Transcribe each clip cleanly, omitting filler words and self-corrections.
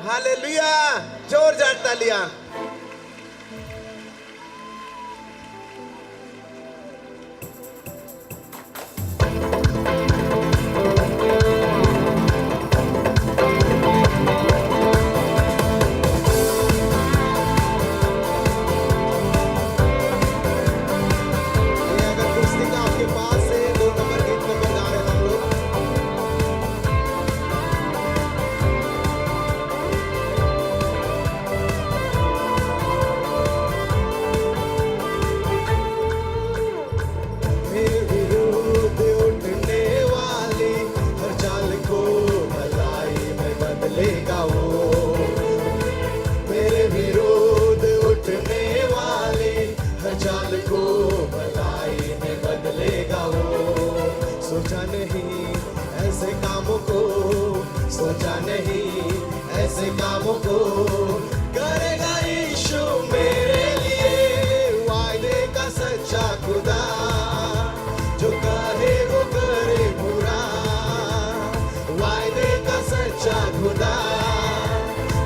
Hallelujah, जोरदार तालियां। सोचा नहीं ऐसे कामों को, सोचा नहीं ऐसे कामों को करेगा यीशु मेरे लिए। वायदे का सच्चा खुदा, जो कहे वो करे पूरा। वायदे का सच्चा खुदा,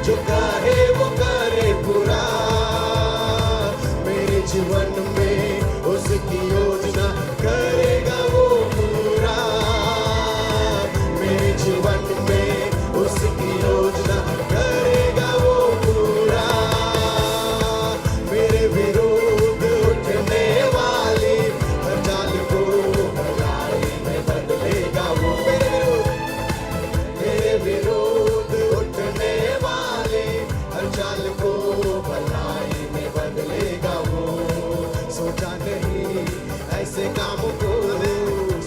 जो कहे वो करे पूरा। मेरे जीवन में उसकी योजना करेगा वो पूरा। मेरे जीवन में उसकी योजना करेगा वो पूरा। मेरे विरोध उठने वाली हर चाल को भलाई में बदलेगा वो। मेरे विरोध उठने वाले हर चाल को भलाई में बदलेगा वो। सोचा नहीं ऐसे कामों को,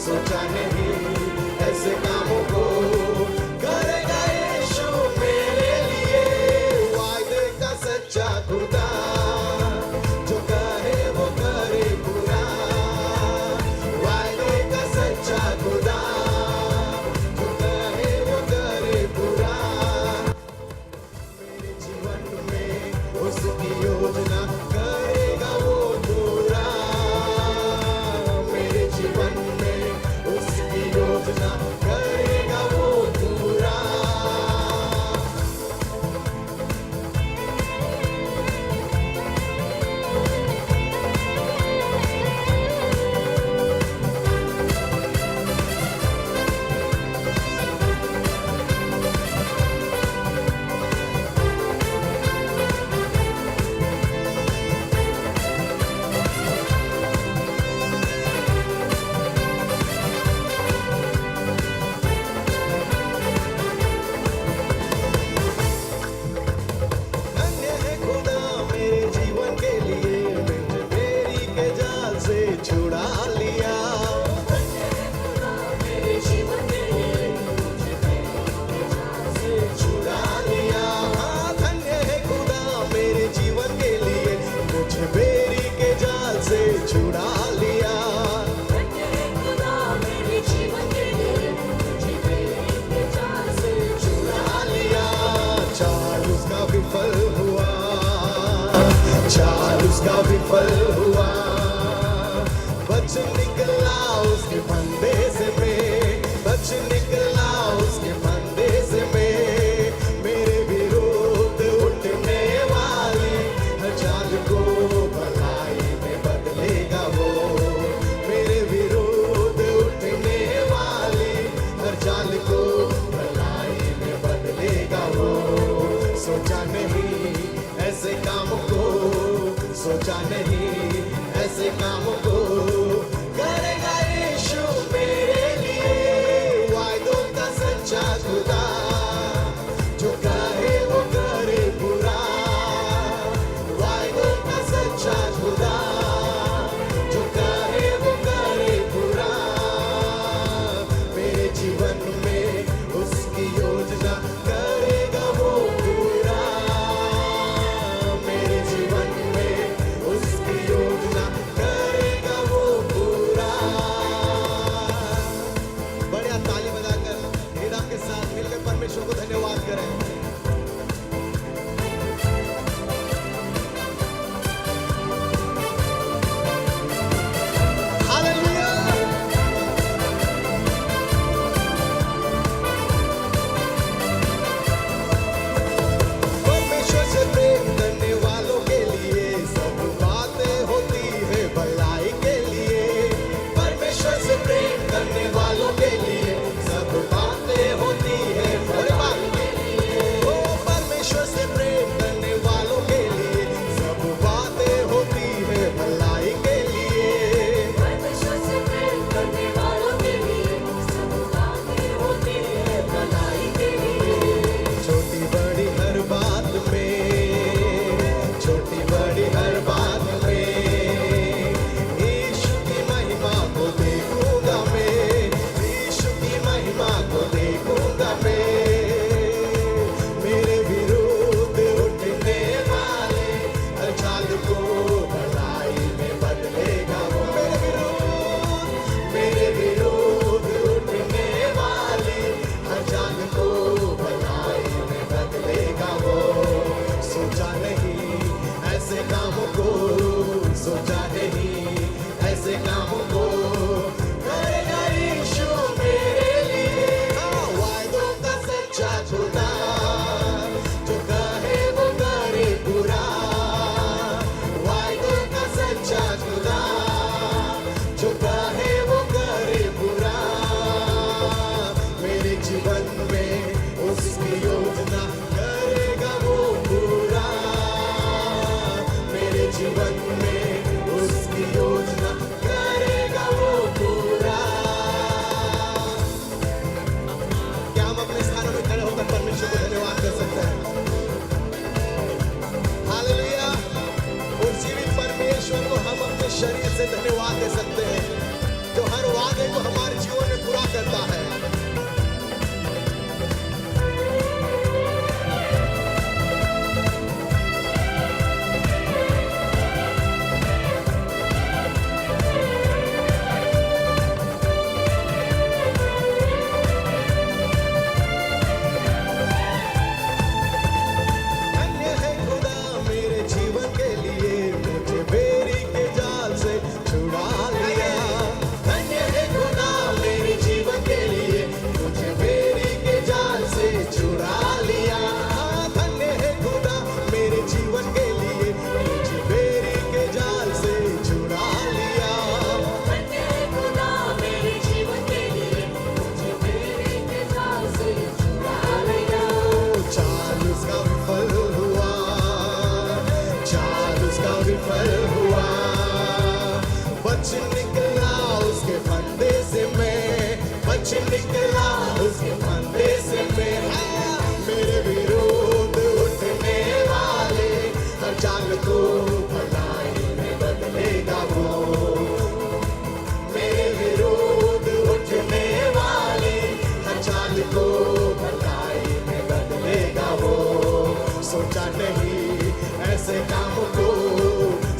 सोचा नहीं ऐसे कामों को करेगा यीशु मेरे लिए। वायदे का सच्चा खुदा, जो कहे वो करे पूरा। वायदे का सच्चा खुदा, जो कहे वो करे पूरा। मेरे जीवन में उसकी योजना करेगा वो पूरा। मेरे जीवन में उसकी योजना करेगा वो पूरा। धन्य है खुदा मेरे जीवन के लिए, मुझे बेरी के जाल से छुड़ा लिया। धन्य है खुदा मेरे जीवन के लिए, मुझे बेरी के जाल से छुड़ा लिया। हाँ, धन्य है खुदा मेरे जीवन के लिए, मुझे बेरी के जाल से छुड़ा लिया। धन्य है खुदा मेरे जीवन के लिए, मुझे बेरी के जाल से छुड़ा लिया। चाल उसका विफल हुआ, चाल उसका विफल हुआ। बच निकला उसके फंदे से मैं, बच निकला उसके फंदे से मैं। मेरे विरोध उठने वाली हर चाल को भलाई में बदलेगा वो। मेरे विरोध उठने वाली हर चाल को भलाई में बदलेगा वो। सोचा नहीं ऐसे कामों को, सोचा नहीं ऐसे कामों को करेगा यीशु मेरे लिए। वायदों का सच्चा खुदा, जो कहे वो करे पूरा। वायदों का सच्चा खुदा, जो कहे वो करे पूरा। मेरे जीवन में उसकी योजना करेगा वो पूरा। मेरे जीवन में उसकी सोचा नहीं ऐसे काम को,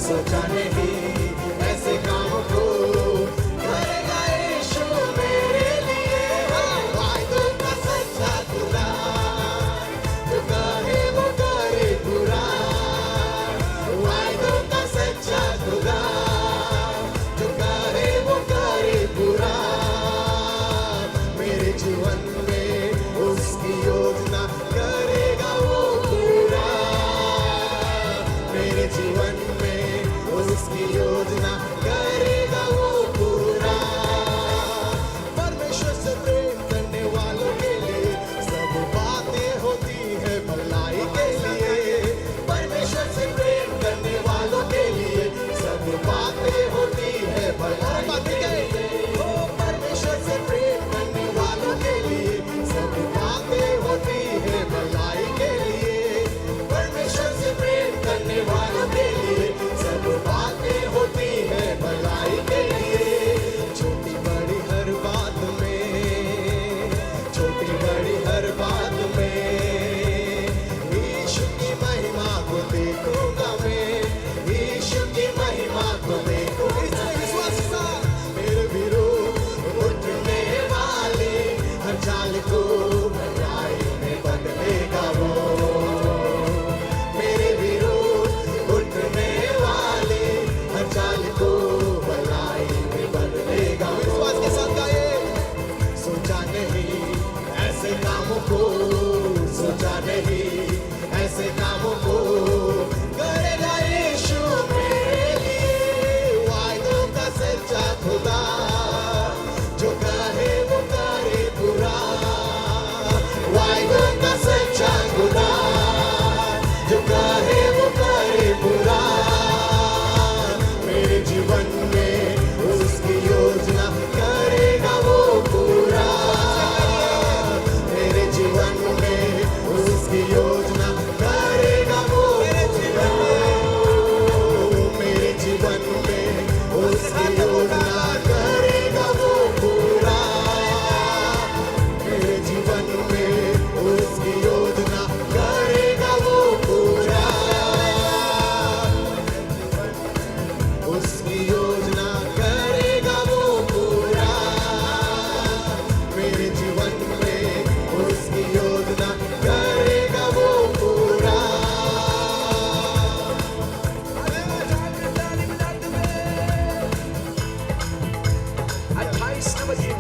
सोचा नहीं ऐसे काम को करेगा यीशु मेरे लिए। वायदों का सच्चा खुदा, जो कहे वो करे पूरा। वायदों का सच्चा खुदा, जो कहे वो करे पूरा। मेरे जीवन में उसकी योजना करेगा वो पूरा। मेरे जीवन में उसकी योजना करेगा वो पूरा। परमेश्वर से प्रेम करने वालों के लिए सब बातें होती है भलाई के लिए। परमेश्वर से प्रेम करने वालों के लिए सब बातें होती है भलाई के लिए। ओ परमेश्वर से प्रेम करने वालों के लिए सब बातें होती है भलाई के लिए। परमेश्वर से प्रेम करने वालों के लिए सब बातें होती है भलाई के लिए। छोटी बड़ी हर बात में, छोटी बड़ी हर बात में यीशु की महिमा को देखूंगा मैं, यीशु की महिमा को देखूंगा। विश्वास के साथ मेरे विरोध उठने वाले हर चाल को भलाई में बदलेगा वो। मेरे विरोध उठने वाले हर चाल को भलाई में बदलेगा। विश्वास के साथ गाए। सोचा नहीं ऐसे कामों को, सोचा नहीं ऐसे कामों को करेगा यीशु मेरे लिए। वायदों का सच्चा खुदा, जो कहे वो करे पूरा। वायदों का सच्चा खुदा, जो कहे वो करे पूरा। मेरे जीवन में उसकी योजना करेगा वो पूरा। मेरे जीवन में उसकी योजना करेगा वो पूरा। मेरे जीवन में उसकी योजना करेगा वो पूरा। मेरे जीवन में उसकी योजना करेगा वो पूरा। उसकी योजना करेगा वो पूरा। मेरे जीवन में उसकी योजना करेगा वो पूरा। 28 नंबर गीत